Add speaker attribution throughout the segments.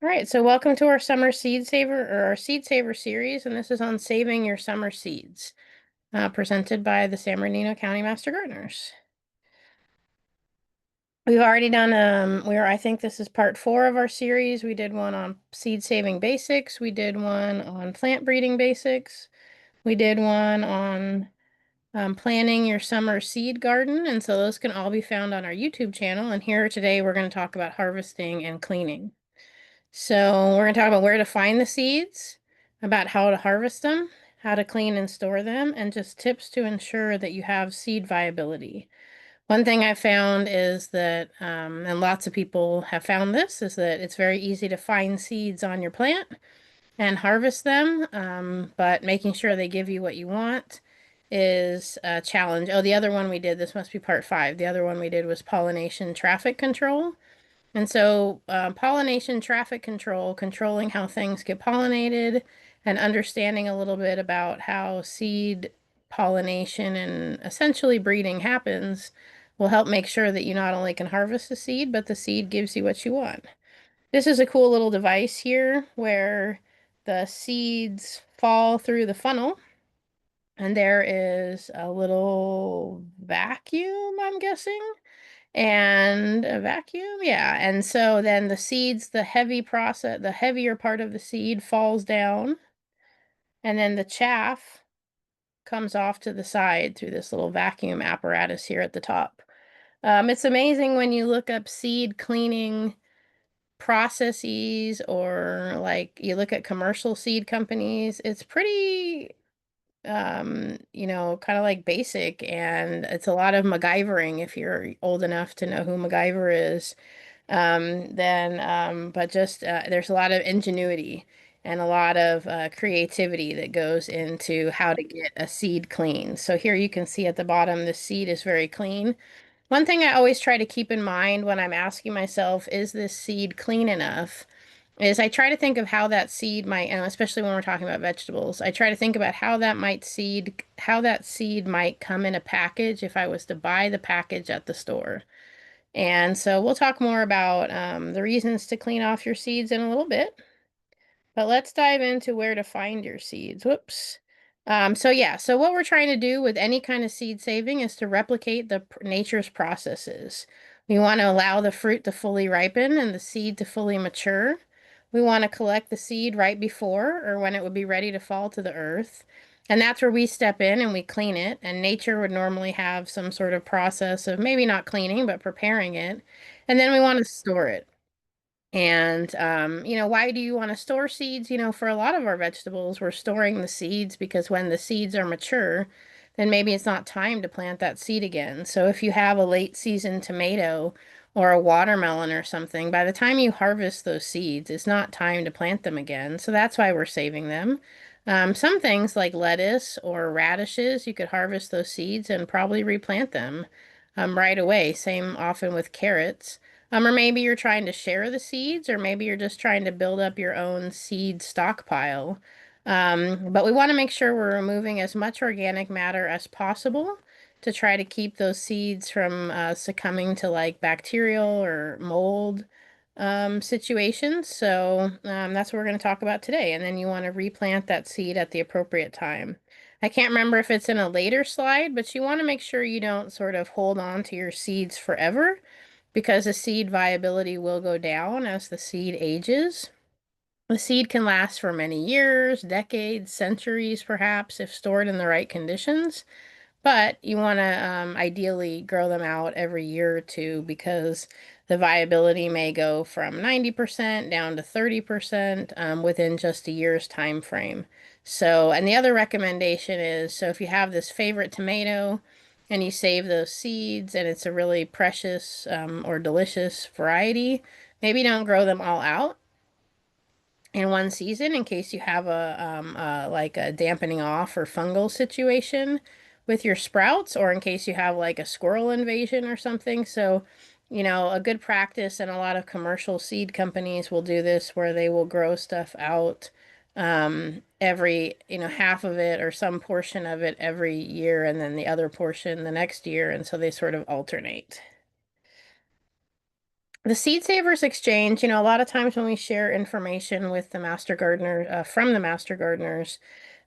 Speaker 1: All right, so welcome to our summer seed saver or our seed saver series, and this is on saving your summer seeds, presented by the San Bernardino County Master Gardeners. We've already done I think this is part 4 of our series. We did one on seed saving basics, we did one on plant breeding basics, we did one on planning your summer seed garden, and so those can all be found on our YouTube channel. And here today we're going to talk about harvesting and cleaning. So we're going to talk about where to find the seeds, about how to harvest them, how to clean and store them, and just tips to ensure that you have seed viability. One thing I found is that, and lots of people have found this, is that it's very easy to find seeds on your plant and harvest them, but making sure they give you what you want is a challenge. Oh, the other one we did, this must be part 5. The other one we did was pollination traffic control. And so, pollination traffic control, controlling how things get pollinated, and understanding a little bit about how seed pollination and essentially breeding happens will help make sure that you not only can harvest the seed, but the seed gives you what you want. This is a cool little device here where the seeds fall through the funnel, and there is a little vacuum, I'm guessing, and a vacuum, yeah. And so then the seeds, the heavier part of the seed falls down, and then the chaff comes off to the side through this little vacuum apparatus here at the top. It's amazing when you look up seed cleaning processes, or like you look at commercial seed companies, it's pretty kind of like basic, and it's a lot of MacGyvering if you're old enough to know who MacGyver is. But just there's a lot of ingenuity and a lot of creativity that goes into how to get a seed clean. So here you can see at the bottom, the seed is very clean. One thing I always try to keep in mind when I'm asking myself, is this seed clean enough? Is I try to think of how that seed might, and especially when we're talking about vegetables, I try to think about how that seed might come in a package if I was to buy the package at the store. And so we'll talk more about the reasons to clean off your seeds in a little bit. But let's dive into where to find your seeds. Whoops. So what we're trying to do with any kind of seed saving is to replicate nature's processes. We want to allow the fruit to fully ripen and the seed to fully mature. We want to collect the seed right before or when it would be ready to fall to the earth. And that's where we step in and we clean it. And nature would normally have some sort of process of maybe not cleaning, but preparing it. And then we want to store it. And, why do you want to store seeds? For a lot of our vegetables, we're storing the seeds because when the seeds are mature, then maybe it's not time to plant that seed again. So if you have a late season tomato or a watermelon or something, by the time you harvest those seeds, it's not time to plant them again. So that's why we're saving them. Some things like lettuce or radishes, you could harvest those seeds and probably replant them right away. Same often with carrots. Or maybe you're trying to share the seeds, or maybe you're just trying to build up your own seed stockpile. But we want to make sure we're removing as much organic matter as possible to try to keep those seeds from succumbing to like bacterial or mold situations. So that's what we're going to talk about today. And then you want to replant that seed at the appropriate time. I can't remember if it's in a later slide, but you want to make sure you don't sort of hold on to your seeds forever because the seed viability will go down as the seed ages. The seed can last for many years, decades, centuries, perhaps, if stored in the right conditions. But you want to ideally grow them out every year or two because the viability may go from 90% down to 30% within just a year's time frame. So, and the other recommendation is, so if you have this favorite tomato and you save those seeds and it's a really precious or delicious variety, maybe don't grow them all out in one season in case you have like a dampening off or fungal situation with your sprouts, or in case you have like a squirrel invasion or something. So, a good practice, and a lot of commercial seed companies will do this where they will grow stuff out every, half of it or some portion of it every year, and then the other portion the next year, and so they sort of alternate. The Seed Savers Exchange, a lot of times when we share information with the Master Gardener, from the Master Gardeners,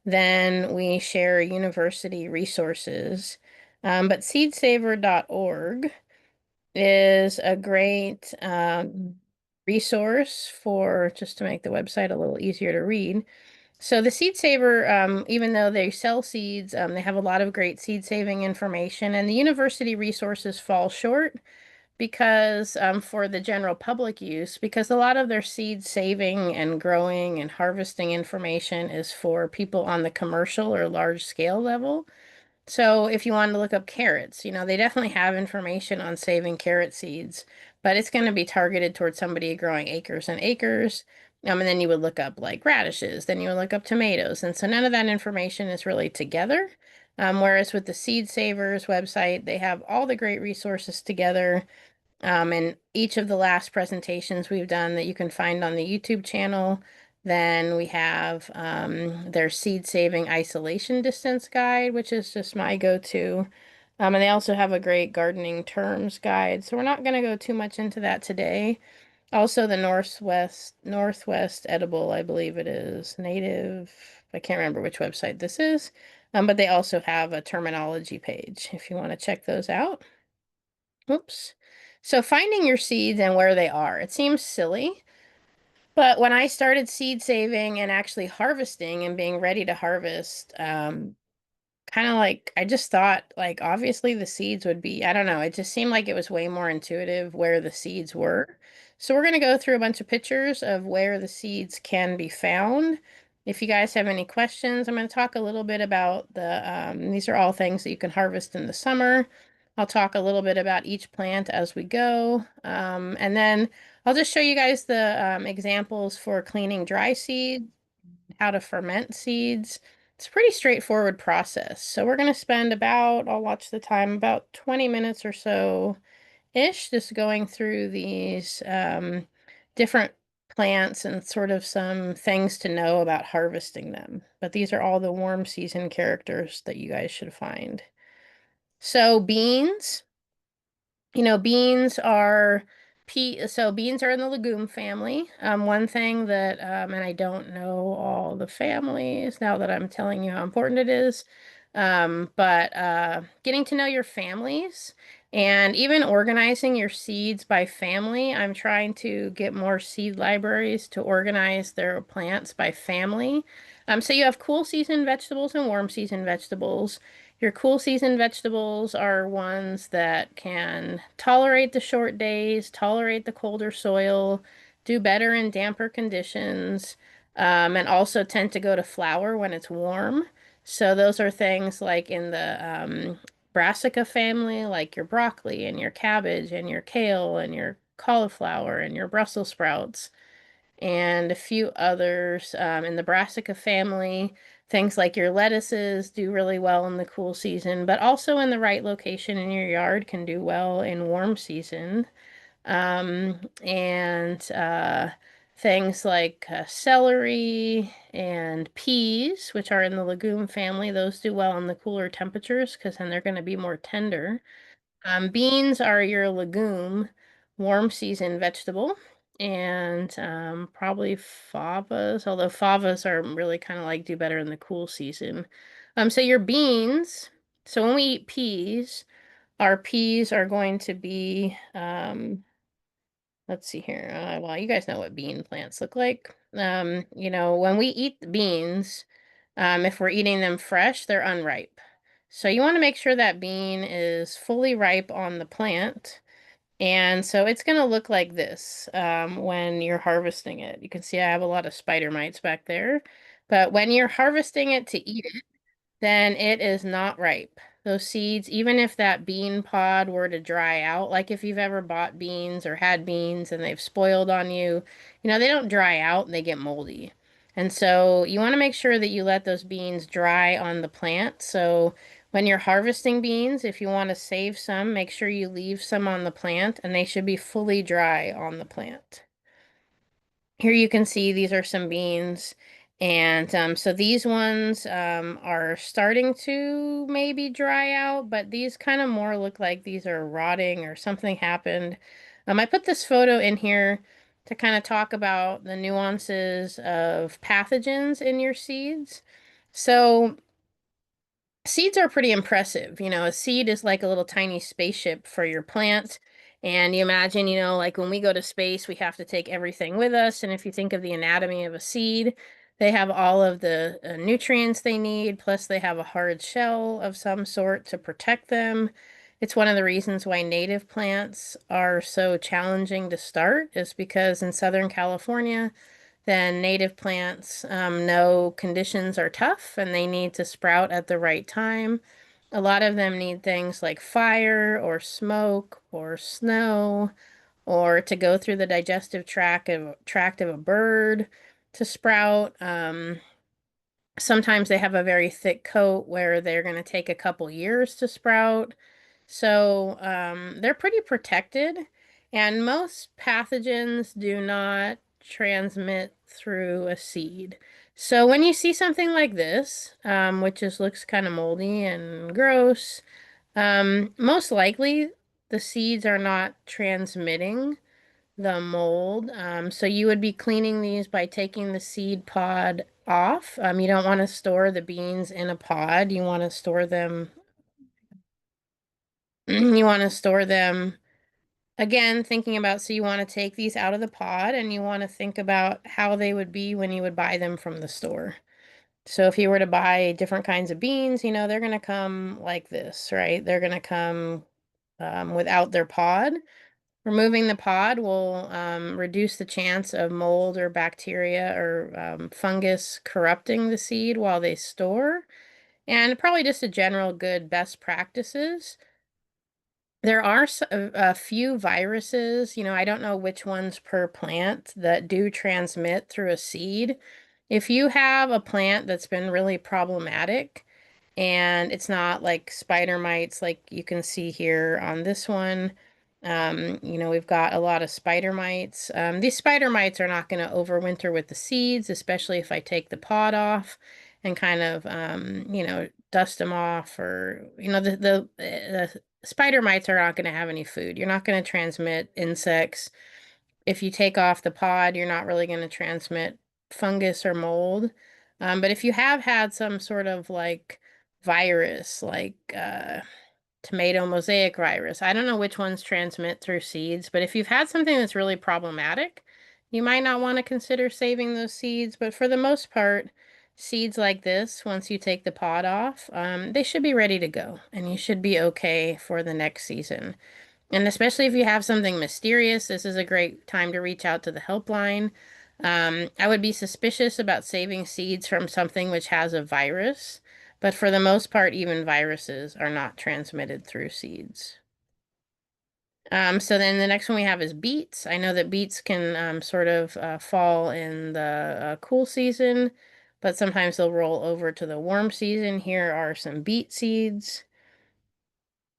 Speaker 1: then we share university resources. But seedsaver.org is a great resource for just to make the website a little easier to read. So the Seed Saver, even though they sell seeds, they have a lot of great seed saving information, and the university resources fall short because for the general public use, because a lot of their seed saving and growing and harvesting information is for people on the commercial or large scale level. So if you wanted to look up carrots, they definitely have information on saving carrot seeds, but it's going to be targeted towards somebody growing acres and acres. And then you would look up like radishes, then you would look up tomatoes. And so none of that information is really together. Whereas with the Seed Savers website, they have all the great resources together. And each of the last presentations we've done that you can find on the YouTube channel. Then we have their seed saving isolation distance guide, which is just my go-to. And they also have a great gardening terms guide. So we're not going to go too much into that today. Also, the Northwest Edible, I believe it is native. I can't remember which website this is. But they also have a terminology page if you want to check those out. Oops. So finding your seeds and where they are. It seems silly, but when I started seed saving and actually harvesting and being ready to harvest, kind of like I just thought like obviously the seeds would be, I don't know, it just seemed like it was way more intuitive where the seeds were. So we're going to go through a bunch of pictures of where the seeds can be found. If you guys have any questions, I'm going to talk a little bit about these are all things that you can harvest in the summer. I'll talk a little bit about each plant as we go. And then I'll just show you guys the examples for cleaning dry seeds, how to ferment seeds. It's a pretty straightforward process. So we're going to spend about, I'll watch the time, about 20 minutes or so ish, just going through these different plants and sort of some things to know about harvesting them. But these are all the warm season characters that you guys should find. So beans. Beans are beans are in the legume family. One thing that, and I don't know all the families now that I'm telling you how important it is, but getting to know your families and even organizing your seeds by family. I'm trying to get more seed libraries to organize their plants by family. So you have cool season vegetables and warm season vegetables. Your cool season vegetables are ones that can tolerate the short days, tolerate the colder soil, do better in damper conditions, and also tend to go to flower when it's warm. So those are things like in the brassica family, like your broccoli and your cabbage and your kale and your cauliflower and your Brussels sprouts and a few others in the brassica family. Things like your lettuces do really well in the cool season, but also in the right location in your yard can do well in warm season. And things like celery and peas, which are in the legume family, those do well in the cooler temperatures because then they're going to be more tender. Beans are your legume, warm season vegetable, and probably favas, although favas are really kind of like do better in the cool season. So your beans, so when we eat peas, our peas are going to be, let's see here. Well, you guys know what bean plants look like. When we eat the beans, if we're eating them fresh, they're unripe. So you want to make sure that bean is fully ripe on the plant. And so it's going to look like this when you're harvesting it. You can see I have a lot of spider mites back there. But when you're harvesting it to eat it, then it is not ripe. Those seeds, even if that bean pod were to dry out, like if you've ever bought beans or had beans and they've spoiled on you, they don't dry out, they get moldy. And so you want to make sure that you let those beans dry on the plant. So when you're harvesting beans, if you want to save some, make sure you leave some on the plant and they should be fully dry on the plant. Here you can see these are some beans. And so these ones are starting to maybe dry out, but these kind of more look like these are rotting or something happened. I put this photo in here to kind of talk about the nuances of pathogens in your seeds. So seeds are pretty impressive. You know, a seed is like a little tiny spaceship for your plant. And you imagine, you know, like when we go to space, we have to take everything with us. And if you think of the anatomy of a seed, they have all of the nutrients they need, plus they have a hard shell of some sort to protect them. It's one of the reasons why native plants are so challenging to start, is because in Southern California, then native plants know conditions are tough and they need to sprout at the right time. A lot of them need things like fire or smoke or snow or to go through the digestive tract of a bird to sprout. Sometimes they have a very thick coat where they're going to take a couple years to sprout. So they're pretty protected, and most pathogens do not transmit through a seed. So when you see something like this, which just looks kind of moldy and gross, most likely the seeds are not transmitting the mold. So you would be cleaning these by taking the seed pod off. You don't want to store the beans in a pod. You want to store them, you want to store them again, thinking about, so you want to take these out of the pod and you want to think about how they would be when you would buy them from the store. So if you were to buy different kinds of beans, you know, they're going to come like this, right? They're going to come without their pod. Removing the pod will reduce the chance of mold or bacteria or fungus corrupting the seed while they store. And probably just a general good best practices. There are a few viruses, you know, I don't know which ones per plant that do transmit through a seed. If you have a plant that's been really problematic, and it's not like spider mites like you can see here on this one. You know, we've got a lot of spider mites. These spider mites are not going to overwinter with the seeds, especially if I take the pod off and kind of, you know, dust them off, or, you know, the spider mites are not going to have any food. You're not going to transmit insects. If you take off the pod, you're not really going to transmit fungus or mold. But if you have had some sort of like virus, like tomato mosaic virus, I don't know which ones transmit through seeds, but if you've had something that's really problematic, you might not want to consider saving those seeds. But for the most part, seeds like this, once you take the pod off, they should be ready to go and you should be okay for the next season. And especially if you have something mysterious, this is a great time to reach out to the helpline. I would be suspicious about saving seeds from something which has a virus, but for the most part, even viruses are not transmitted through seeds. So then the next one we have is beets. I know that beets can sort of fall in the cool season, but sometimes they'll roll over to the warm season. Here are some beet seeds.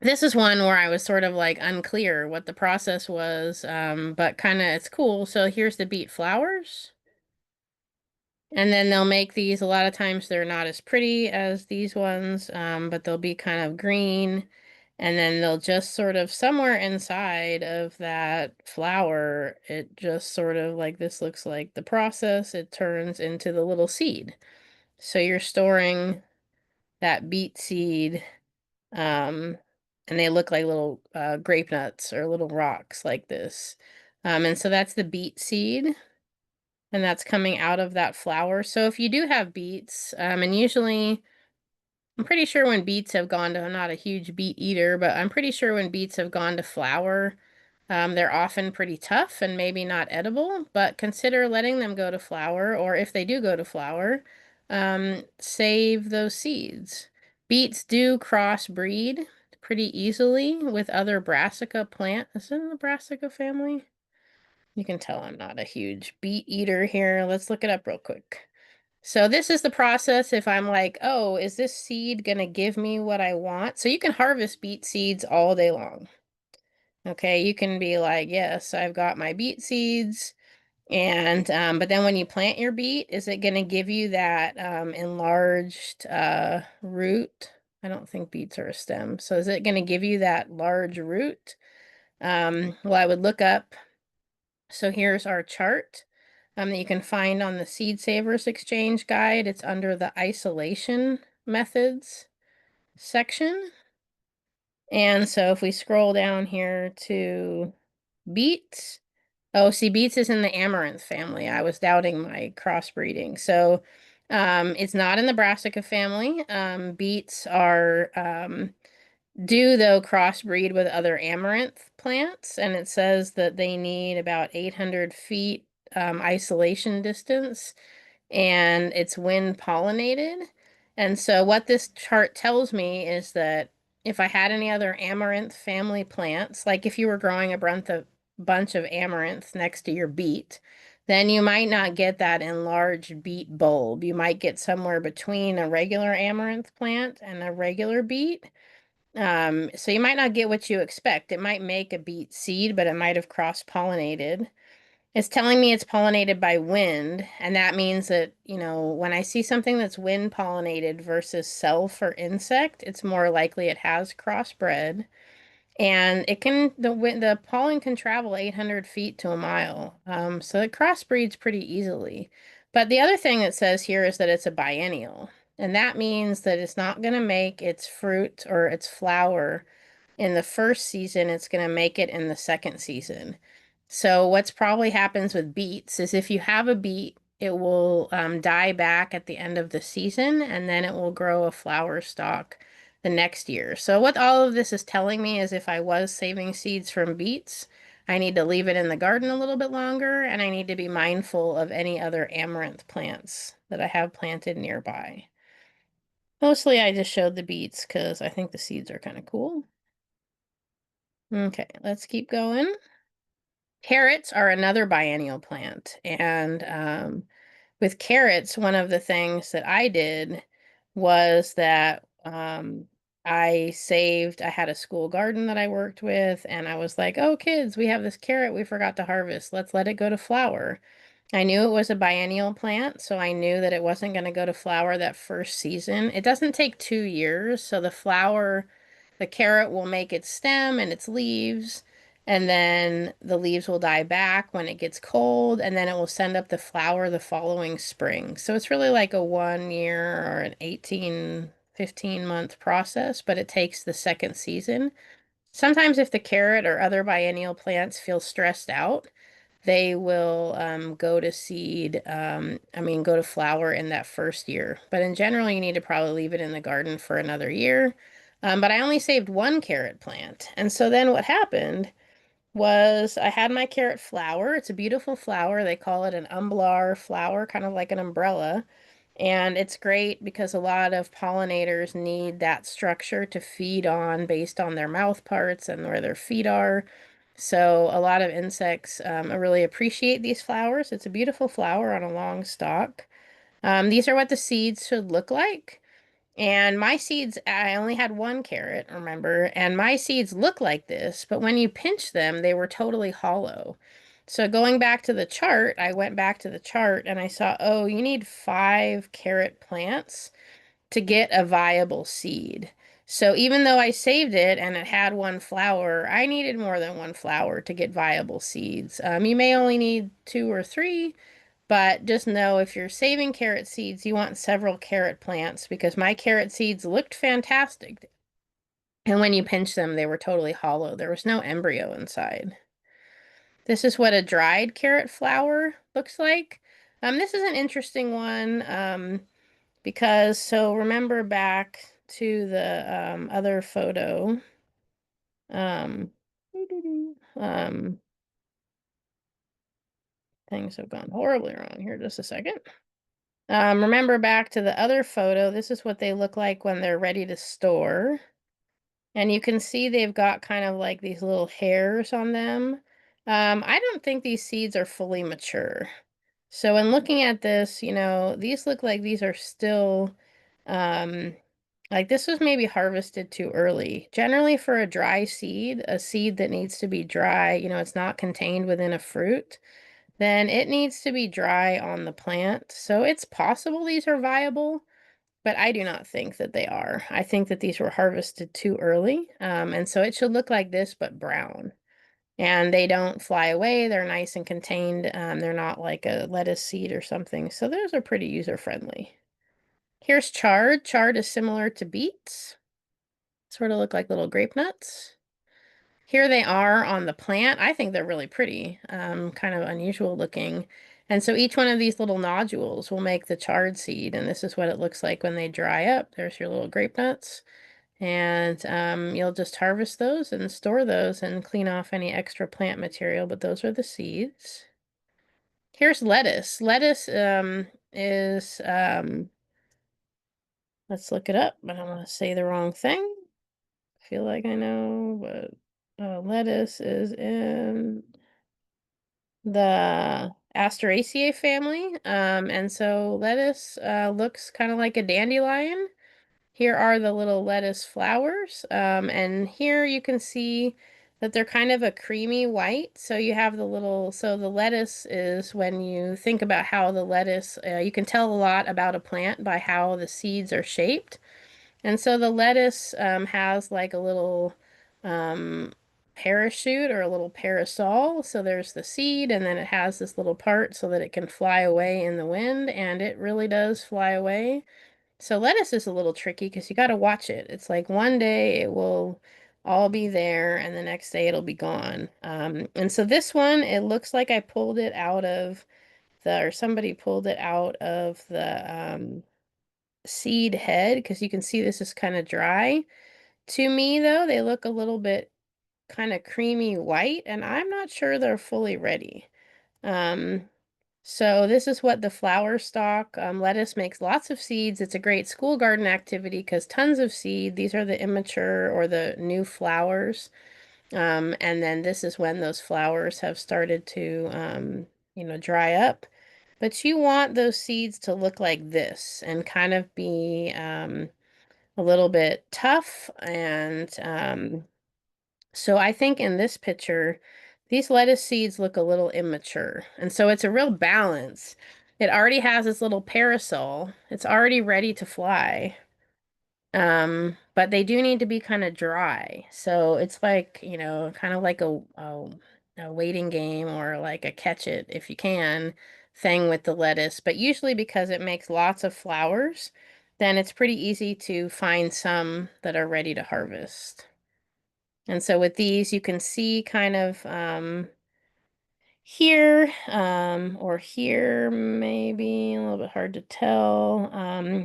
Speaker 1: This is one where I was sort of like unclear what the process was, but kind of it's cool. So here's the beet flowers. And then they'll make these. A lot of times they're not as pretty as these ones, but they'll be kind of green. And then they'll just sort of somewhere inside of that flower, it just sort of like this looks like the process. It turns into the little seed. So you're storing that beet seed. Um, and they look like little grape nuts or little rocks like this. And so that's the beet seed, and that's coming out of that flower. So if you do have beets, and usually I'm pretty sure when beets have gone to, I'm not a huge beet eater, but I'm pretty sure when beets have gone to flower, they're often pretty tough and maybe not edible, but consider letting them go to flower, or if they do go to flower, save those seeds. Beets do crossbreed pretty easily with other brassica plant. Is it in the brassica family? You can tell I'm not a huge beet eater here. Let's look it up real quick. So this is the process if I'm like, oh, is this seed gonna give me what I want? So you can harvest beet seeds all day long. Okay, you can be like, yes, I've got my beet seeds. And but then when you plant your beet, is it going to give you that enlarged root? I don't think beets are a stem. So is it going to give you that large root? Well, I would look up. So here's our chart that you can find on the Seed Savers Exchange Guide. It's under the isolation methods section. And so if we scroll down here to beets, oh, see, beets is in the amaranth family. I was doubting my crossbreeding. So it's not in the brassica family. Beets are do though crossbreed with other amaranth plants, and it says that they need about 800 feet isolation distance, and it's wind pollinated. And so what this chart tells me is that if I had any other amaranth family plants, like if you were growing bunch of amaranth next to your beet, then you might not get that enlarged beet bulb. You might get somewhere between a regular amaranth plant and a regular beet. So you might not get what you expect. It might make a beet seed, but it might have cross-pollinated. It's telling me it's pollinated by wind, and that means that, when I see something that's wind pollinated versus self or insect, it's more likely it has crossbred. And the pollen can travel 800 feet to a mile. So it crossbreeds pretty easily. But the other thing it says here is that it's a biennial. And that means that it's not going to make its fruit or its flower in the first season, it's going to make it in the second season. So what's probably happens with beets is if you have a beet, it will die back at the end of the season, and then it will grow a flower stalk the next year. So what all of this is telling me is if I was saving seeds from beets, I need to leave it in the garden a little bit longer, and I need to be mindful of any other amaranth plants that I have planted nearby. Mostly I just showed the beets because I think the seeds are kind of cool. Okay, let's keep going. Carrots are another biennial plant. And with carrots, one of the things that I did was that I had a school garden that I worked with, and I was like, oh, kids, we have this carrot we forgot to harvest. Let's let it go to flower. I knew it was a biennial plant, so I knew that it wasn't going to go to flower that first season. It doesn't take 2 years, so the carrot will make its stem and its leaves, and then the leaves will die back when it gets cold, and then it will send up the flower the following spring. So it's really like a 1 year or an 18, 15-month process, but it takes the second season. Sometimes if the carrot or other biennial plants feel stressed out, they will go to flower in that first year. But in general, you need to probably leave it in the garden for another year. But I only saved one carrot plant. And so then what happened was I had my carrot flower. It's a beautiful flower. They call it an umbellar flower, kind of like an umbrella. And it's great because a lot of pollinators need that structure to feed on based on their mouth parts and where their feet are. So a lot of insects really appreciate these flowers. It's a beautiful flower on a long stalk. These are what the seeds should look like. And my seeds, I only had one carrot, remember, and my seeds look like this, but when you pinch them, they were totally hollow. So going back to the chart, I went back to the chart and I saw, oh, you need 5 carrot plants to get a viable seed. So even though I saved it and it had one flower, I needed more than one flower to get viable seeds. You may only need 2 or 3, but just know if you're saving carrot seeds, you want several carrot plants because my carrot seeds looked fantastic. And when you pinch them, they were totally hollow. There was no embryo inside. This is what a dried carrot flower looks like. This is an interesting one because, so remember back to the other photo. Um, um, Things have gone horribly wrong here. Just a second. Remember back to the other photo, this is what they look like when they're ready to store. And you can see they've got kind of like these little hairs on them. I don't think these seeds are fully mature. So in looking at this, these look like these are still, um, like this was maybe harvested too early. Generally for a seed that needs to be dry, it's not contained within a fruit, then it needs to be dry on the plant. So it's possible these are viable, but I do not think that they are. I think that these were harvested too early. And so it should look like this, but brown. And they don't fly away. They're nice and contained. They're not like a lettuce seed or something. So those are pretty user friendly. Here's chard. Chard is similar to beets. Sort of look like little grape nuts. Here they are on the plant. I think they're really pretty, kind of unusual looking. And so each one of these little nodules will make the chard seed, and this is what it looks like when they dry up. There's your little grape nuts. And you'll just harvest those and store those and clean off any extra plant material, but those are the seeds. Here's lettuce. Lettuce is, let's look it up, but I don't want to say the wrong thing. I feel like I know, but lettuce is in the Asteraceae family. And so lettuce looks kind of like a dandelion. Here are the little lettuce flowers. And here you can see that they're kind of a creamy white. So you have the little, so the lettuce is when you think about how the lettuce, you can tell a lot about a plant by how the seeds are shaped. And so the lettuce has like a little um, parachute or a little parasol. So there's the seed, and then it has this little part so that it can fly away in the wind, and it really does fly away. So lettuce is a little tricky because you got to watch it. It's like one day it will all be there, and the next day it'll be gone. And so this one, it looks like I pulled it out of or somebody pulled it out of the seed head because you can see this is kind of dry. To me, though, they look a little bit kind of creamy white, and I'm not sure they're fully ready. Um, so this is what the flower stalk lettuce makes lots of seeds. It's a great school garden activity because tons of seed. These are the immature or the new flowers. And then this is when those flowers have started to, dry up. But you want those seeds to look like this and kind of be a little bit tough. And so I think in this picture, these lettuce seeds look a little immature. And so it's a real balance. It already has this little parasol. It's already ready to fly. But they do need to be kind of dry. So it's like, kind of like a waiting game or like a catch it if you can thing with the lettuce. But usually because it makes lots of flowers, then it's pretty easy to find some that are ready to harvest. And so with these, you can see kind of here or here, maybe a little bit hard to tell.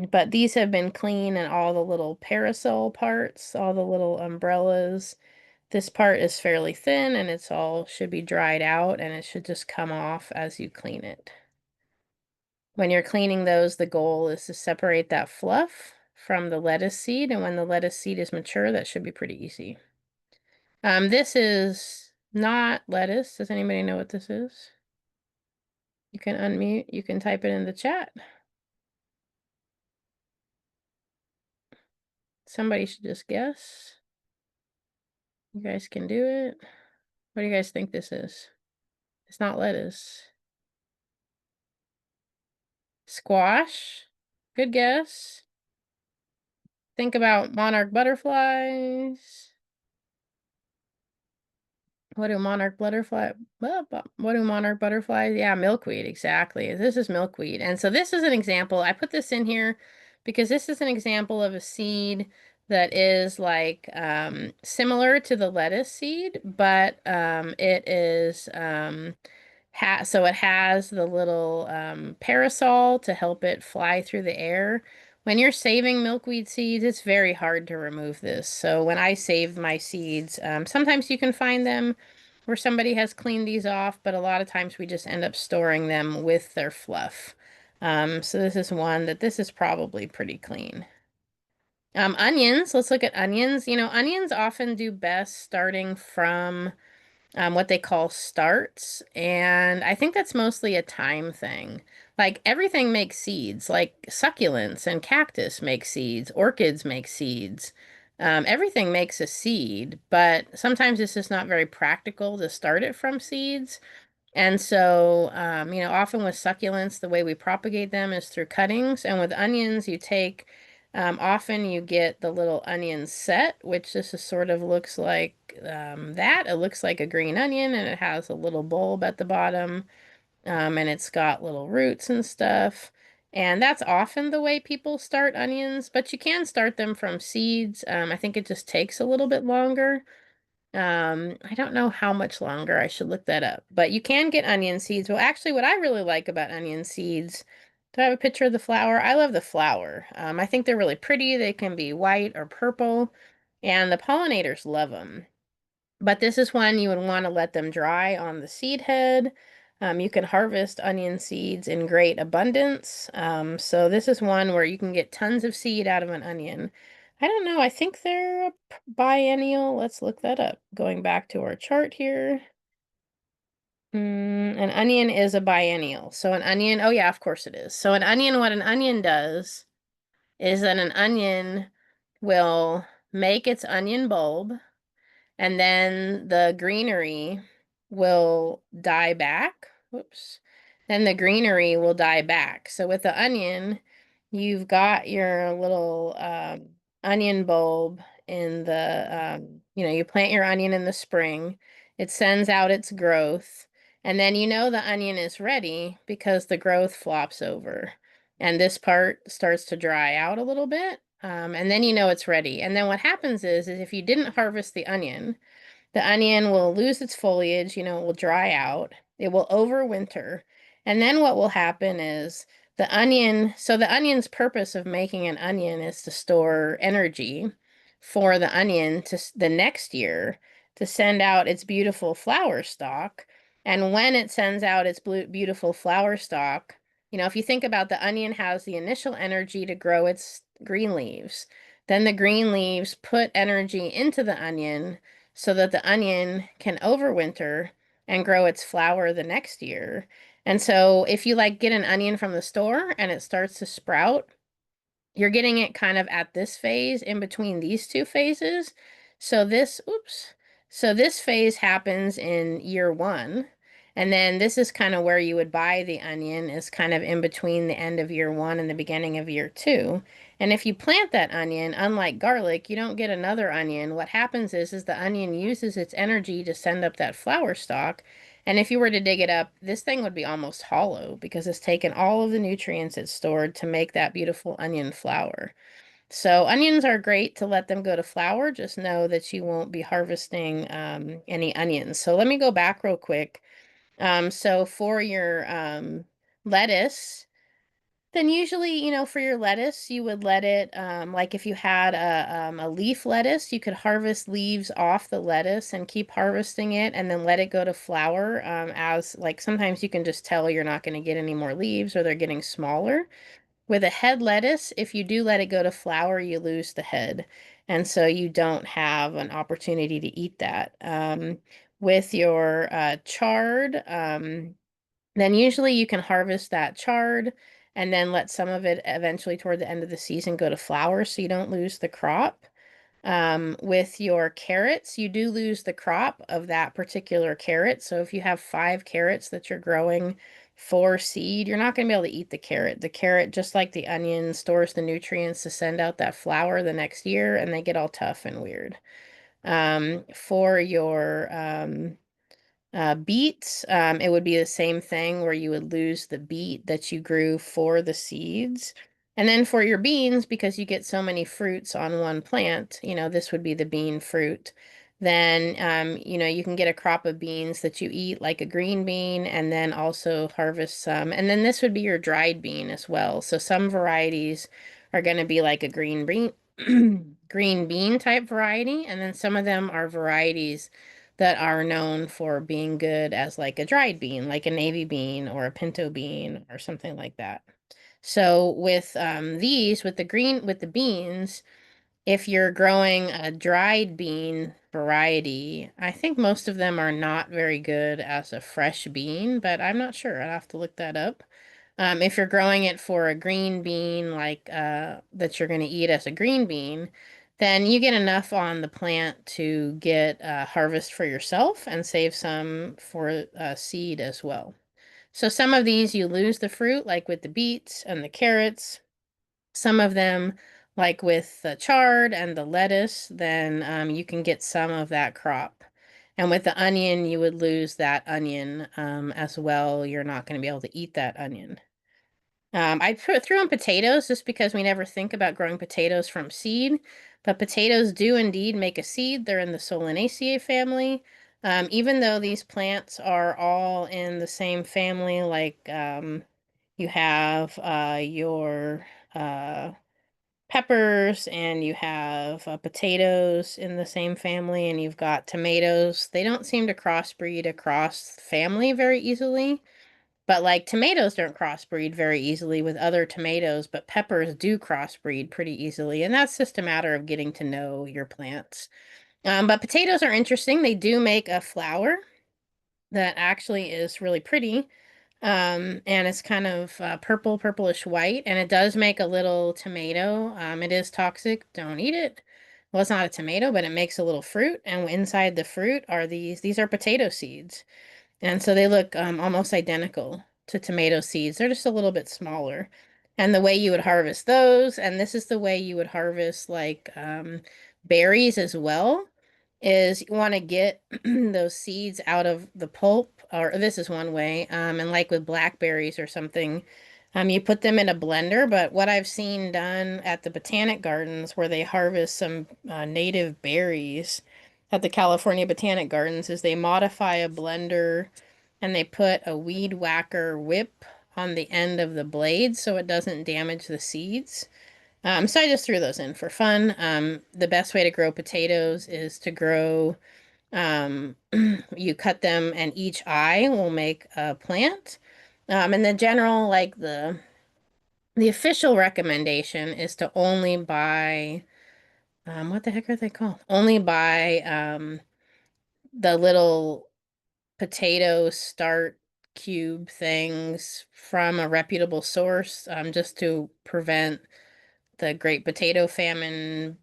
Speaker 1: But these have been clean and all the little parasol parts, all the little umbrellas. This part is fairly thin and it's all should be dried out and it should just come off as you clean it. When you're cleaning those, the goal is to separate that fluff from the lettuce seed. And when the lettuce seed is mature, that should be pretty easy. This is not lettuce. Does anybody know what this is? You can unmute. You can type it in the chat. Somebody should just guess. You guys can do it. What do you guys think this is? It's not lettuce. Squash. Good guess. Think about monarch butterflies. What do monarch butterflies? Yeah, milkweed, exactly. This is milkweed. And so this is an example. I put this in here because this is an example of a seed that is like similar to the lettuce seed, but it is so it has the little parasol to help it fly through the air. When you're saving milkweed seeds, it's very hard to remove this. So when I save my seeds, sometimes you can find them where somebody has cleaned these off, but a lot of times we just end up storing them with their fluff. So this is one that this is probably pretty clean. Onions, let's look at onions. Onions often do best starting from what they call starts. And I think that's mostly a time thing. Like everything makes seeds, like succulents and cactus make seeds, orchids make seeds. Everything makes a seed, but sometimes it's just not very practical to start it from seeds. And so, often with succulents, the way we propagate them is through cuttings. And with onions, you take Often you get the little onion set, which this is sort of looks like that. It looks like a green onion and it has a little bulb at the bottom, and it's got little roots and stuff. And that's often the way people start onions, but you can start them from seeds. I think it just takes a little bit longer. I don't know how much longer. I should look that up. But you can get onion seeds. Well, actually, what I really like about onion seeds, do I have a picture of the flower? I love the flower. I think they're really pretty. They can be white or purple, and the pollinators love them. But this is when you would want to let them dry on the seed head. You can harvest onion seeds in great abundance. So this is one where you can get tons of seed out of an onion. I don't know. I think they're a biennial. Let's look that up. Going back to our chart here. An onion is a biennial. So an onion, oh yeah, of course it is. So an onion, what an onion does is that an onion will make its onion bulb, and then the greenery will die back. Whoops. Then the greenery will die back. So with the onion, you've got your little onion bulb in the, you plant your onion in the spring. It sends out its growth. And then you know the onion is ready because the growth flops over. And this part starts to dry out a little bit. And then you know it's ready. And then what happens is if you didn't harvest the onion will lose its foliage, it will dry out, it will overwinter. And then what will happen is the onion's purpose of making an onion is to store energy for the onion to the next year to send out its beautiful flower stalk. And when it sends out its beautiful flower stalk, if you think about the onion has the initial energy to grow its green leaves, then the green leaves put energy into the onion so that the onion can overwinter and grow its flower the next year. And so if you like get an onion from the store and it starts to sprout, you're getting it kind of at this phase in between these two phases. So this phase happens in year one. And then this is kind of where you would buy the onion, is kind of in between the end of year one and the beginning of year two. And if you plant that onion, unlike garlic, you don't get another onion. What happens is the onion uses its energy to send up that flower stalk. And if you were to dig it up, this thing would be almost hollow because it's taken all of the nutrients it's stored to make that beautiful onion flower. So onions are great to let them go to flower. Just know that you won't be harvesting any onions. So let me go back real quick. So for your lettuce, then usually, for your lettuce, you would let it, like if you had a leaf lettuce, you could harvest leaves off the lettuce and keep harvesting it and then let it go to flower. As like sometimes you can just tell you're not going to get any more leaves or they're getting smaller. With a head lettuce, if you do let it go to flower, you lose the head. And so you don't have an opportunity to eat that. With your chard, then usually you can harvest that chard and then let some of it eventually toward the end of the season go to flower so you don't lose the crop. With your carrots, you do lose the crop of that particular carrot. So if you have 5 carrots that you're growing for seed, you're not going to be able to eat the carrot. The carrot, just like the onion, stores the nutrients to send out that flower the next year, and they get all tough and weird. For your beets, it would be the same thing where you would lose the beet that you grew for the seeds. And then for your beans, because you get so many fruits on one plant, this would be the bean fruit. Then, you can get a crop of beans that you eat, like a green bean, and then also harvest some. And then this would be your dried bean as well. So some varieties are going to be like a green bean, green bean type variety, and then some of them are varieties that are known for being good as like a dried bean, like a navy bean or a pinto bean or something like that. So with with the beans, if you're growing a dried bean variety, I think most of them are not very good as a fresh bean, but I'm not sure. I'd have to look that up. If you're growing it for a green bean, like that you're going to eat as a green bean, then you get enough on the plant to get harvest for yourself and save some for seed as well. So some of these you lose the fruit, like with the beets and the carrots. Some of them, like with the chard and the lettuce, then you can get some of that crop. And with the onion, you would lose that onion as well. You're not going to be able to eat that onion. Threw in potatoes just because we never think about growing potatoes from seed, but potatoes do indeed make a seed. They're in the Solanaceae family. Even though these plants are all in the same family, like you have your uh, peppers and you have potatoes in the same family, and you've got tomatoes. They don't seem to crossbreed across family very easily. But like tomatoes don't crossbreed very easily with other tomatoes, but peppers do crossbreed pretty easily. And that's just a matter of getting to know your plants. But potatoes are interesting. They do make a flower that actually is really pretty. And it's kind of purple, purplish white, and it does make a little tomato. It is toxic. Don't eat it. Well, it's not a tomato, but it makes a little fruit, and inside the fruit are these are potato seeds. And so they look almost identical to tomato seeds. They're just a little bit smaller. And the way you would harvest those, and this is the way you would harvest like berries as well, is you want to get those seeds out of the pulp, or this is one way. And like with blackberries or something, you put them in a blender. But what I've seen done at the botanic gardens where they harvest some native berries at the California Botanic Gardens is they modify a blender and they put a weed whacker whip on the end of the blade so it doesn't damage the seeds. So I just threw those in for fun. The best way to grow potatoes is to grow, you cut them and each eye will make a plant. And the general, like the official recommendation is to only buy, what the heck are they called? Only buy the little potato start cube things from a reputable source, just to prevent the great potato famine,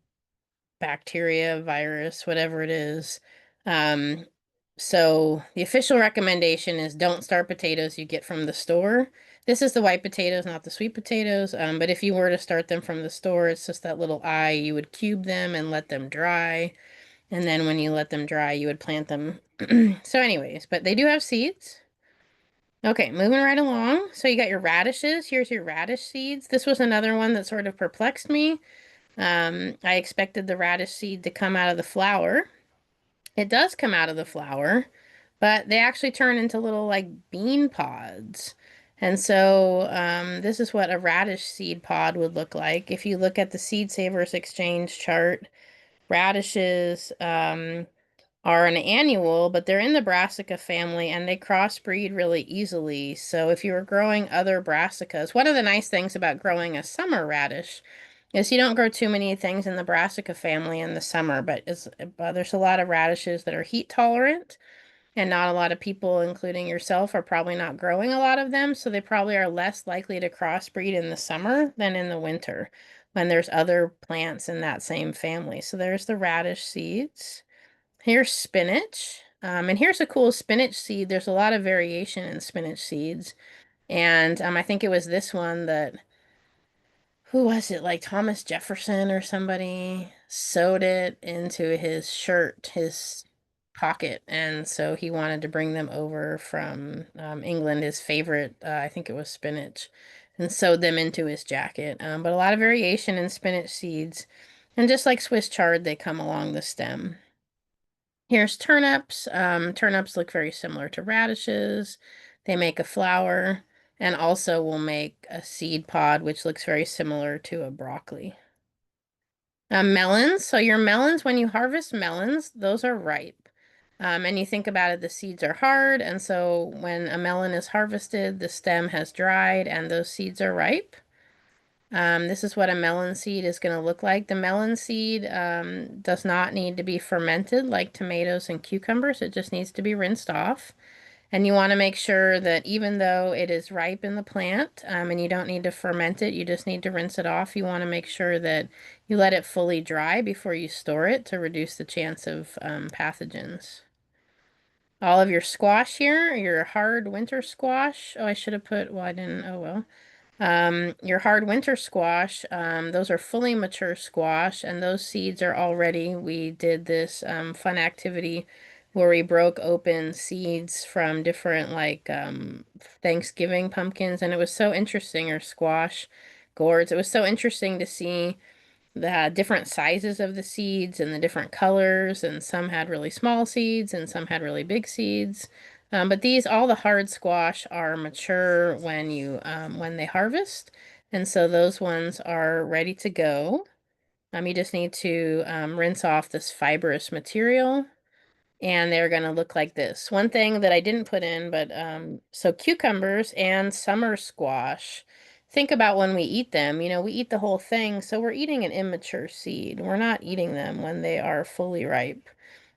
Speaker 1: bacteria, virus, whatever it is. Um, so the official recommendation is don't start potatoes you get from the store. This is the white potatoes, not the sweet potatoes. But if you were to start them from the store, it's just that little eye. You would cube them and let them dry. And then when you let them dry, you would plant them. So anyways, but they do have seeds. Okay, moving right along. So you got your radishes. Here's your radish seeds. This was another one that sort of perplexed me. I expected the radish seed to come out of the flower. It does come out of the flower, but they actually turn into little like bean pods. And so this is what a radish seed pod would look like. If you look at the Seed Savers Exchange chart, radishes are an annual, but they're in the brassica family and they crossbreed really easily. So if you were growing other brassicas, one of the nice things about growing a summer radish is you don't grow too many things in the brassica family in the summer, but there's a lot of radishes that are heat tolerant, and not a lot of people, including yourself, are probably not growing a lot of them, so they probably are less likely to crossbreed in the summer than in the winter when there's other plants in that same family. So there's the radish seeds. Here's spinach. And here's a cool spinach seed. There's a lot of variation in spinach seeds. And I think it was this one that, who was it? Like Thomas Jefferson or somebody sewed it into his shirt, his pocket. And so he wanted to bring them over from England, his favorite, I think it was spinach, and sewed them into his jacket. But a lot of variation in spinach seeds. And just like Swiss chard, they come along the stem. Here's turnips. Turnips look very similar to radishes. They make a flower and also will make a seed pod, which looks very similar to a broccoli. Melons. So your melons, when you harvest melons, those are ripe. And you think about it, the seeds are hard, and so when a melon is harvested, the stem has dried and those seeds are ripe. This is what a melon seed is going to look like. The melon seed does not need to be fermented like tomatoes and cucumbers. It just needs to be rinsed off. And you want to make sure that even though it is ripe in the plant, and you don't need to ferment it, you just need to rinse it off. You want to make sure that you let it fully dry before you store it to reduce the chance of pathogens. All of your squash here, your hard winter squash. Oh, I should have put, well, I didn't, oh well. Your hard winter squash, those are fully mature squash, and those seeds are already, we did this fun activity where we broke open seeds from different like Thanksgiving pumpkins, and it was so interesting, or squash gourds. It was so interesting to see the different sizes of the seeds and the different colors, and some had really small seeds and some had really big seeds. But these, all the hard squash are mature when they harvest, and so those ones are ready to go. You just need to rinse off this fibrous material, and they're going to look like this. One thing that I didn't put in, but so cucumbers and summer squash, think about when we eat them. We eat the whole thing, so we're eating an immature seed. We're not eating them when they are fully ripe.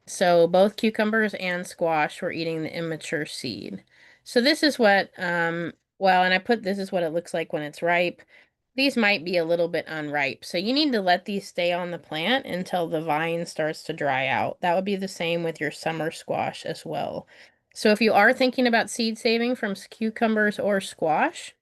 Speaker 1: So both cucumbers and squash, we're eating the immature seed. So this is what, well, and I put this is what it looks like when it's ripe. These might be a little bit unripe, so you need to let these stay on the plant until the vine starts to dry out. That would be the same with your summer squash as well. So if you are thinking about seed saving from cucumbers or squash,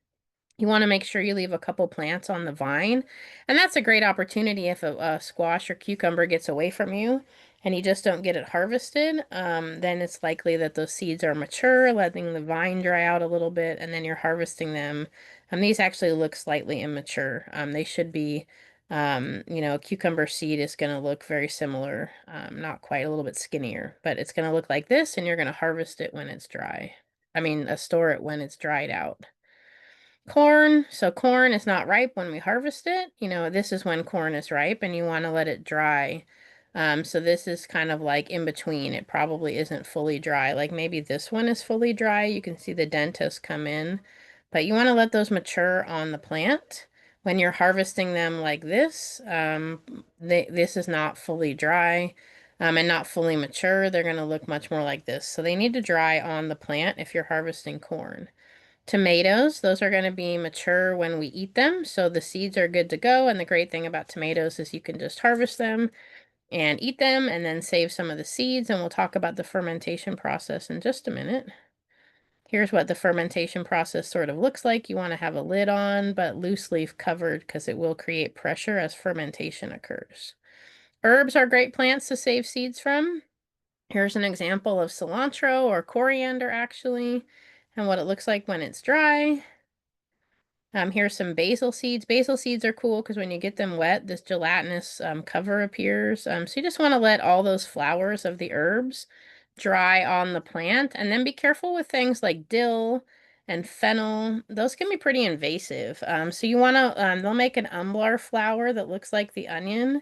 Speaker 1: you want to make sure you leave a couple plants on the vine. And that's a great opportunity if a squash or cucumber gets away from you and you just don't get it harvested, then it's likely that those seeds are mature, letting the vine dry out a little bit, and then you're harvesting them. These actually look slightly immature. They should be, a cucumber seed is going to look very similar, not quite, a little bit skinnier, but it's going to look like this, and you're going to harvest it when it's dry. Store it when it's dried out. Corn. So corn is not ripe when we harvest it. This is when corn is ripe and you want to let it dry. So this is kind of like in between. It probably isn't fully dry. Like maybe this one is fully dry. You can see the dent has come in. But you want to let those mature on the plant. When you're harvesting them like this, this is not fully dry, and not fully mature. They're going to look much more like this. So they need to dry on the plant if you're harvesting corn. Tomatoes, those are going to be mature when we eat them, so the seeds are good to go. And the great thing about tomatoes is you can just harvest them and eat them and then save some of the seeds. And we'll talk about the fermentation process in just a minute. Here's what the fermentation process sort of looks like. You want to have a lid on, but loose leaf covered because it will create pressure as fermentation occurs. Herbs are great plants to save seeds from. Here's an example of cilantro or coriander, actually, and what it looks like when it's dry. Here's some basil seeds. Basil seeds are cool because when you get them wet, this gelatinous cover appears. So you just want to let all those flowers of the herbs dry on the plant. And then be careful with things like dill and fennel. Those can be pretty invasive. So you want to, they'll make an umblar flower that looks like the onion,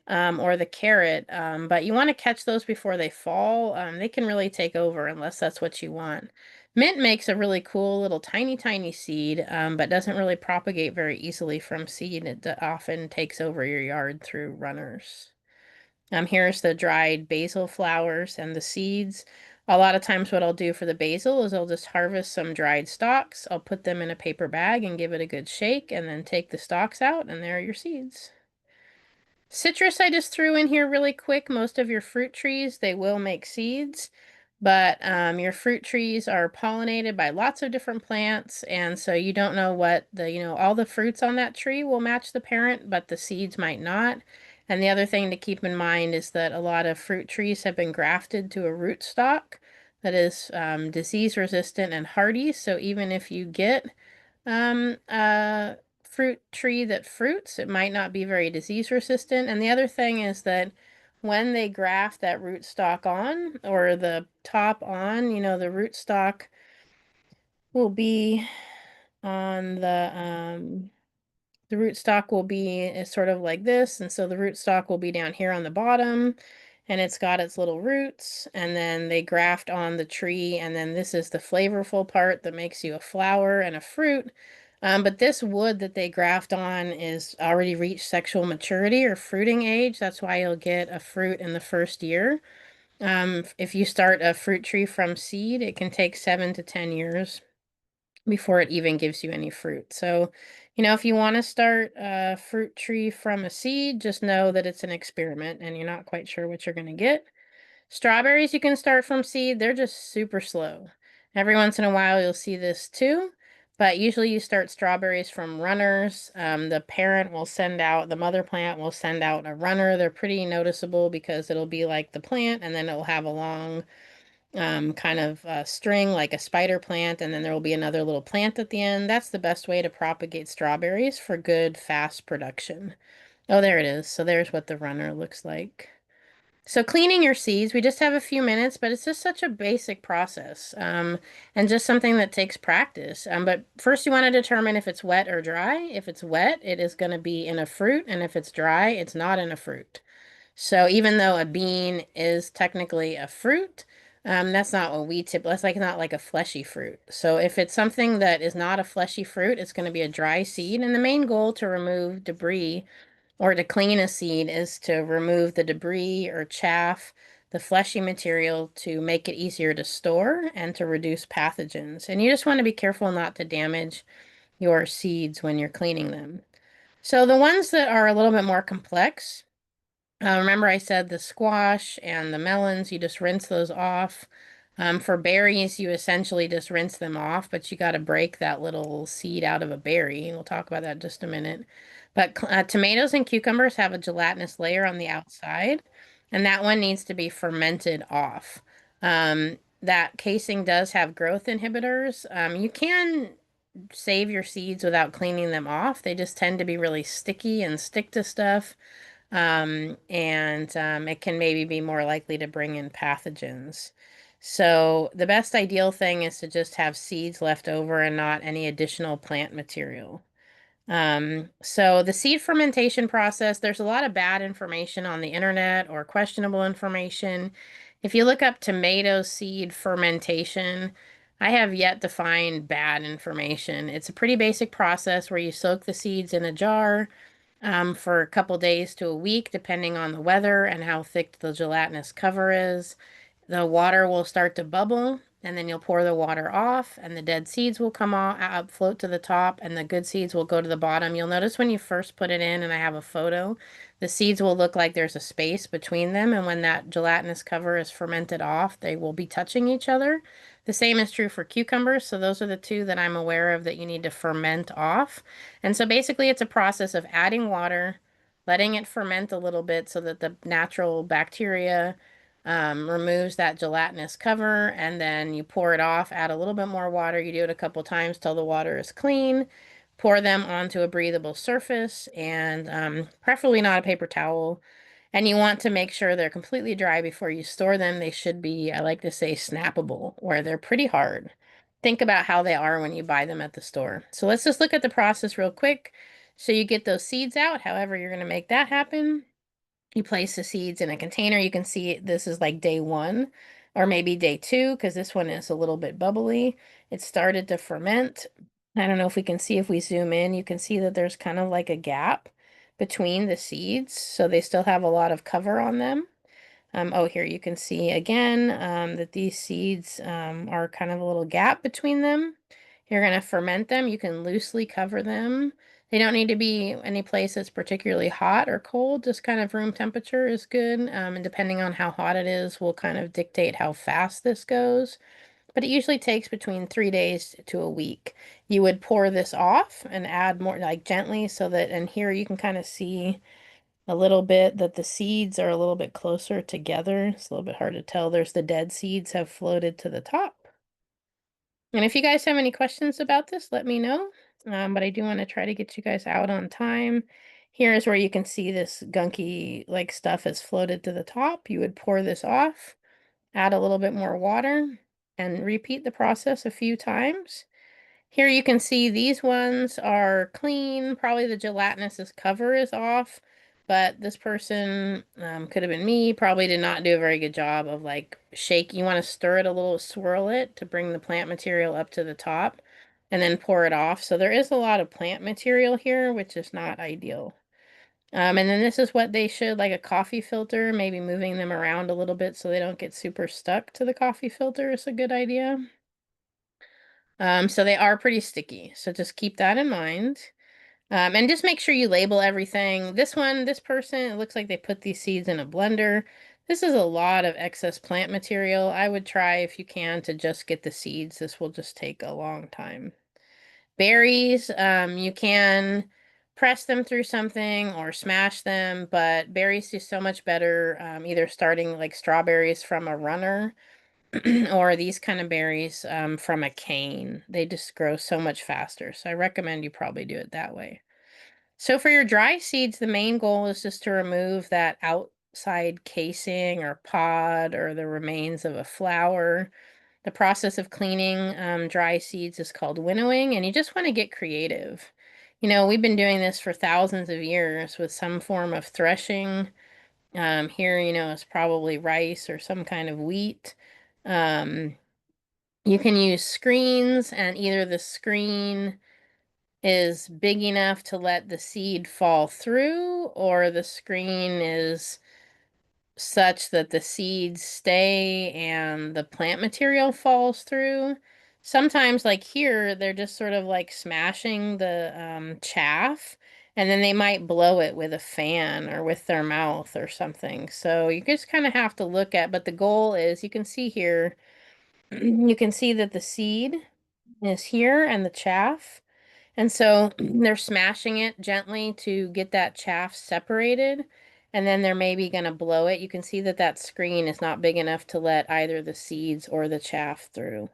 Speaker 1: or the carrot. But you want to catch those before they fall. They can really take over unless that's what you want. Mint makes a really cool little tiny, tiny seed, but doesn't really propagate very easily from seed. It often takes over your yard through runners. Here's the dried basil flowers and the seeds. A lot of times what I'll do for the basil is I'll just harvest some dried stalks. I'll put them in a paper bag and give it a good shake, and then take the stalks out, and there are your seeds. Citrus I just threw in here really quick. Most of your fruit trees, they will make seeds, but your fruit trees are pollinated by lots of different plants, and so you don't know what all the fruits on that tree will match the parent, but the seeds might not. And the other thing to keep in mind is that a lot of fruit trees have been grafted to a rootstock that is disease resistant and hardy, so even if you get a fruit tree that fruits, it might not be very disease resistant. And the other thing is that when they graft that rootstock on, or the top on, the rootstock will be on the rootstock will be sort of like this, and so the rootstock will be down here on the bottom, and it's got its little roots, and then they graft on the tree, and then this is the flavorful part that makes you a flower and a fruit. But this wood that they graft on is already reached sexual maturity or fruiting age. That's why you'll get a fruit in the first year. If you start a fruit tree from seed, it can take 7 to 10 years before it even gives you any fruit. So, if you want to start a fruit tree from a seed, just know that it's an experiment and you're not quite sure what you're going to get. Strawberries you can start from seed. They're just super slow. Every once in a while you'll see this too, But usually you start strawberries from runners. The mother plant will send out a runner. They're pretty noticeable because it'll be like the plant and then it'll have a long kind of string like a spider plant, and then there will be another little plant at the end. That's the best way to propagate strawberries for good, fast production. Oh, there it is. So there's what the runner looks like. So cleaning your seeds, we just have a few minutes, but it's just such a basic process, and just something that takes practice. But first you want to determine if it's wet or dry. If it's wet, it is going to be in a fruit, and if it's dry, it's not in a fruit. So even though a bean is technically a fruit, that's not what we tip. That's like not like a fleshy fruit. So if it's something that is not a fleshy fruit, it's going to be a dry seed. And the main goal to remove debris or to clean a seed is to remove the debris or chaff, the fleshy material to make it easier to store and to reduce pathogens. And you just want to be careful not to damage your seeds when you're cleaning them. So the ones that are a little bit more complex, remember I said the squash and the melons, you just rinse those off. For berries, you essentially just rinse them off, but you got to break that little seed out of a berry. We'll talk about that in just a minute. But tomatoes and cucumbers have a gelatinous layer on the outside, and that one needs to be fermented off. That casing does have growth inhibitors. You can save your seeds without cleaning them off. They just tend to be really sticky and stick to stuff. And it can maybe be more likely to bring in pathogens. So the best ideal thing is to just have seeds left over and not any additional plant material. So the seed fermentation process, there's a lot of bad information on the internet or questionable information. If you look up tomato seed fermentation, I have yet to find bad information. It's a pretty basic process where you soak the seeds in a jar for a couple days to a week, depending on the weather and how thick the gelatinous cover is. The water will start to bubble, and then you'll pour the water off, and the dead seeds will come off, float to the top, and the good seeds will go to the bottom. You'll notice when you first put it in, and I have a photo, the seeds will look like there's a space between them, and when that gelatinous cover is fermented off, they will be touching each other. The same is true for cucumbers, so those are the two that I'm aware of that you need to ferment off. And so basically, it's a process of adding water, letting it ferment a little bit so that the natural bacteria removes that gelatinous cover, and then you pour it off, add a little bit more water. You do it a couple times till the water is clean. Pour them onto a breathable surface and preferably not a paper towel. And you want to make sure they're completely dry before you store them. They should be, I like to say, snappable, where they're pretty hard. Think about how they are when you buy them at the store. So let's just look at the process real quick. So you get those seeds out, however you're going to make that happen. You place the seeds in a container. You can see this is like day one or maybe day two because this one is a little bit bubbly. It started to ferment. I don't know if we can see if we zoom in, you can see that there's kind of like a gap between the seeds. So they still have a lot of cover on them. Oh, here you can see again that these seeds are kind of a little gap between them. You're going to ferment them. You can loosely cover them. They don't need to be any place that's particularly hot or cold. Just kind of room temperature is good. And depending on how hot it is, will kind of dictate how fast this goes. But it usually takes between 3 days to a week. You would pour this off and add more like gently so that, and here you can kind of see a little bit that the seeds are a little bit closer together. It's a little bit hard to tell. There's the dead seeds have floated to the top. And if you guys have any questions about this, let me know. But I do want to try to get you guys out on time. Here is where you can see this gunky like stuff has floated to the top. You would pour this off, add a little bit more water, and repeat the process a few times. Here you can see these ones are clean. Probably the gelatinous cover is off, but this person could have been me. Probably did not do a very good job of like shake. You want to stir it a little, swirl it to bring the plant material up to the top and then pour it off. So there is a lot of plant material here, which is not ideal. And then this is what they should, like a coffee filter, maybe moving them around a little bit so they don't get super stuck to the coffee filter is a good idea. So they are pretty sticky. So just keep that in mind. And just make sure you label everything. This one, this person, it looks like they put these seeds in a blender. This is a lot of excess plant material. I would try, if you can, to just get the seeds. This will just take a long time. Berries, you can press them through something or smash them, but berries do so much better, either starting like strawberries from a runner or these kind of berries from a cane. They just grow so much faster. So I recommend you probably do it that way. So for your dry seeds, the main goal is just to remove that outside casing or pod or the remains of a flower. The process of cleaning dry seeds is called winnowing, and you just want to get creative. We've been doing this for thousands of years with some form of threshing. Here, it's probably rice or some kind of wheat. Um, you can use screens, and either the screen is big enough to let the seed fall through, or the screen is such that the seeds stay and the plant material falls through. Sometimes, like here, they're just sort of like smashing the chaff, and then they might blow it with a fan or with their mouth or something. So you just kind of have to look at, but the goal is, you can see here, you can see that the seed is here and the chaff. And so they're smashing it gently to get that chaff separated. And then they're maybe going to blow it. You can see that that screen is not big enough to let either the seeds or the chaff through.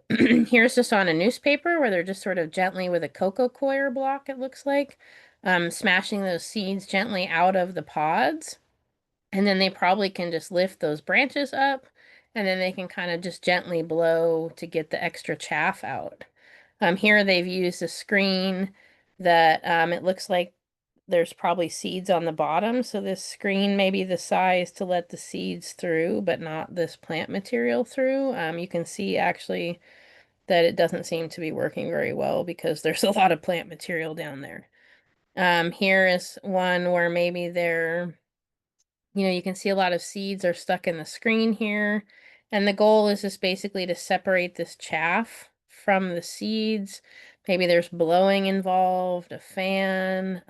Speaker 1: Here's just on a newspaper where they're just sort of gently with a cocoa coir block, it looks like, smashing those seeds gently out of the pods. And then they probably can just lift those branches up, and then they can kind of just gently blow to get the extra chaff out. Here they've used a screen that it looks like there's probably seeds on the bottom. So this screen may be the size to let the seeds through, but not this plant material through. You can see actually that it doesn't seem to be working very well because there's a lot of plant material down there. Here is one where maybe you can see a lot of seeds are stuck in the screen here. And the goal is just basically to separate this chaff from the seeds. Maybe there's blowing involved, a fan,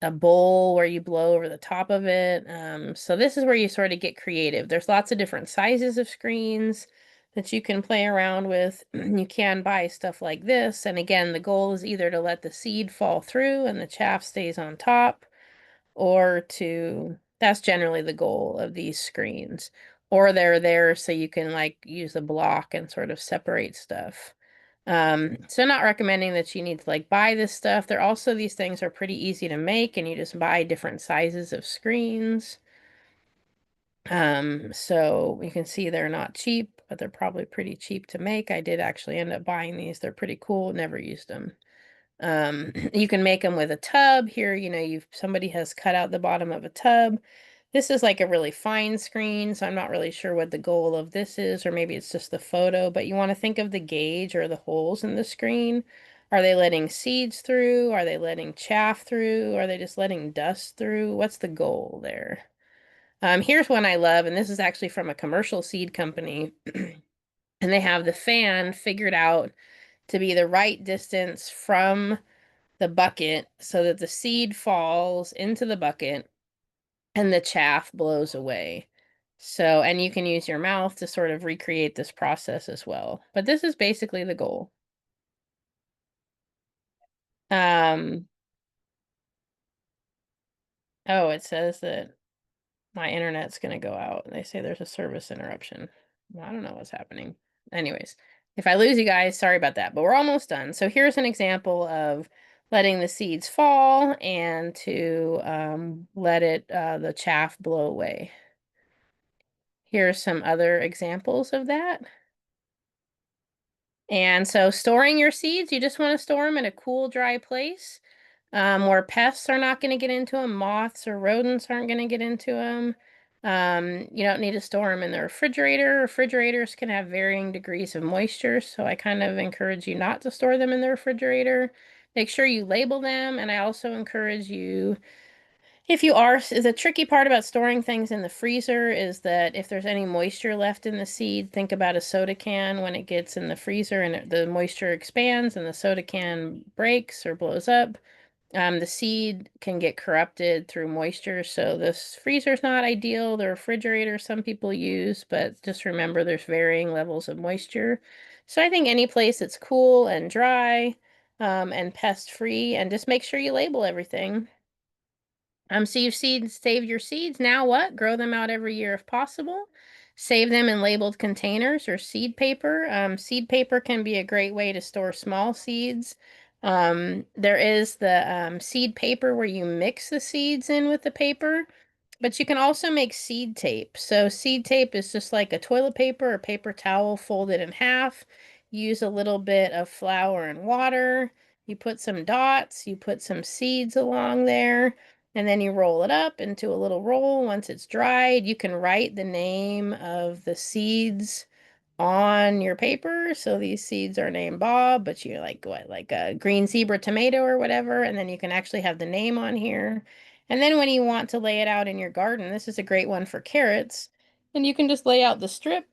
Speaker 1: a bowl where you blow over the top of it. So this is where you sort of get creative. There's lots of different sizes of screens that you can play around with. You can buy stuff like this. And again, the goal is either to let the seed fall through and the chaff stays on top, or that's generally the goal of these screens. Or they're there so you can like use a block and sort of separate stuff. So not recommending that you need to like buy this stuff. These things are pretty easy to make, and you just buy different sizes of screens. So you can see they're not cheap, but they're probably pretty cheap to make. I did actually end up buying these. They're pretty cool. Never used them. You can make them with a tub. Here, somebody has cut out the bottom of a tub. This is like a really fine screen, so I'm not really sure what the goal of this is, or maybe it's just the photo, but you want to think of the gauge or the holes in the screen. Are they letting seeds through? Are they letting chaff through? Are they just letting dust through? What's the goal there? Here's one I love, and this is actually from a commercial seed company. And they have the fan figured out to be the right distance from the bucket so that the seed falls into the bucket and the chaff blows away. So, and you can use your mouth to sort of recreate this process as well. But this is basically the goal. Um, oh, it says that my internet's going to go out. They say there's a service interruption. Well, I don't know what's happening. Anyways, if I lose you guys, sorry about that, but we're almost done. So here's an example of letting the seeds fall and to let the chaff blow away. Here's some other examples of that. And so storing your seeds, you just want to store them in a cool, dry place where pests are not going to get into them, moths or rodents aren't going to get into them. You don't need to store them in the refrigerator. Refrigerators can have varying degrees of moisture, so I kind of encourage you not to store them in the refrigerator. Make sure you label them, and I also encourage you, if you are, the tricky part about storing things in the freezer is that if there's any moisture left in the seed, think about a soda can when it gets in the freezer and the moisture expands and the soda can breaks or blows up. The seed can get corrupted through moisture, so this freezer is not ideal. The refrigerator some people use, but just remember there's varying levels of moisture. So I think any place that's cool and dry, and pest free, and just make sure you label everything. So you've saved your seeds. Now what? Grow them out every year if possible. Save them in labeled containers or seed paper. Seed paper can be a great way to store small seeds. There is the seed paper where you mix the seeds in with the paper, but you can also make seed tape. So seed tape is just like a toilet paper or paper towel folded in half. Use a little bit of flour and water. You put some dots, you put some seeds along there. And then you roll it up into a little roll. Once it's dried, you can write the name of the seeds on your paper. So these seeds are named Bob, but you're like what, like a green zebra tomato or whatever. And then you can actually have the name on here. And then when you want to lay it out in your garden, this is a great one for carrots. And you can just lay out the strip,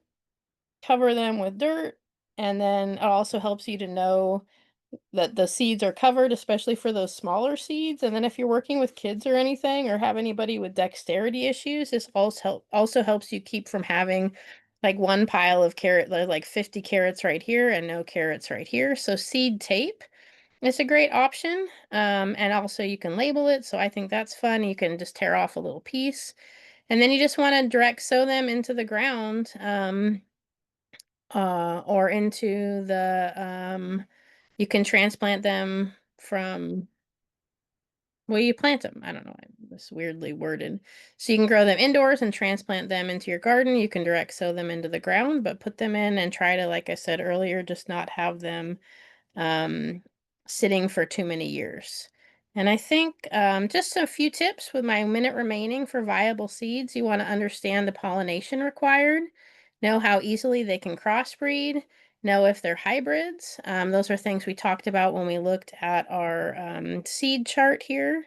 Speaker 1: cover them with dirt, and then it also helps you to know that the seeds are covered, especially for those smaller seeds. And then if you're working with kids or anything, or have anybody with dexterity issues, this also helps you keep from having like one pile of like 50 carrots right here and no carrots right here. So seed tape is a great option. And also you can label it. So I think that's fun. You can just tear off a little piece. And then you just want to direct sow them into the ground, or into the you can transplant them from where you plant them. I don't know, this weirdly worded. So you can grow them indoors and transplant them into your garden. You can direct sow them into the ground, but put them in and try to, like I said earlier, just not have them um, sitting for too many years. And I think just a few tips with my minute remaining for viable seeds. You want to understand the pollination required, know how easily they can crossbreed, know if they're hybrids. Those are things we talked about when we looked at our seed chart here.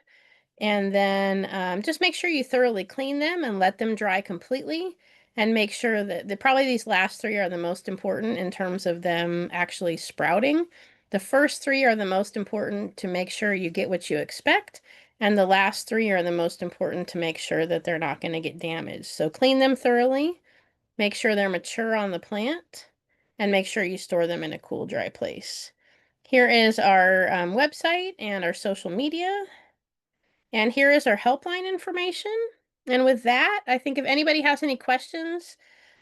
Speaker 1: And then just make sure you thoroughly clean them and let them dry completely. And make sure that probably these last three are the most important in terms of them actually sprouting. The first three are the most important to make sure you get what you expect. And the last three are the most important to make sure that they're not going to get damaged. So clean them thoroughly, make sure they're mature on the plant, and make sure you store them in a cool, dry place. Here is our website and our social media. And here is our helpline information. And with that, I think if anybody has any questions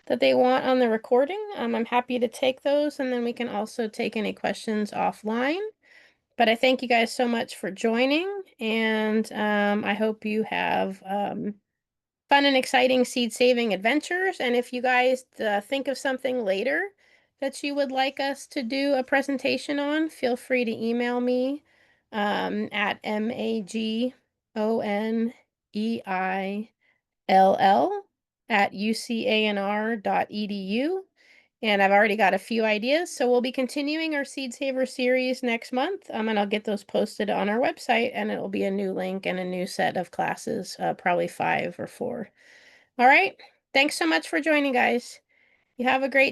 Speaker 1: that they want on the recording, I'm happy to take those. And then we can also take any questions offline. But I thank you guys so much for joining. And I hope you have fun and exciting seed saving adventures. And if you guys think of something later that you would like us to do a presentation on, feel free to email me at magoneill@ucanr.edu. And I've already got a few ideas, so we'll be continuing our Seed Saver series next month. And I'll get those posted on our website, and it'll be a new link and a new set of classes, probably 5 or 4. All right. Thanks so much for joining, guys. You have a great day.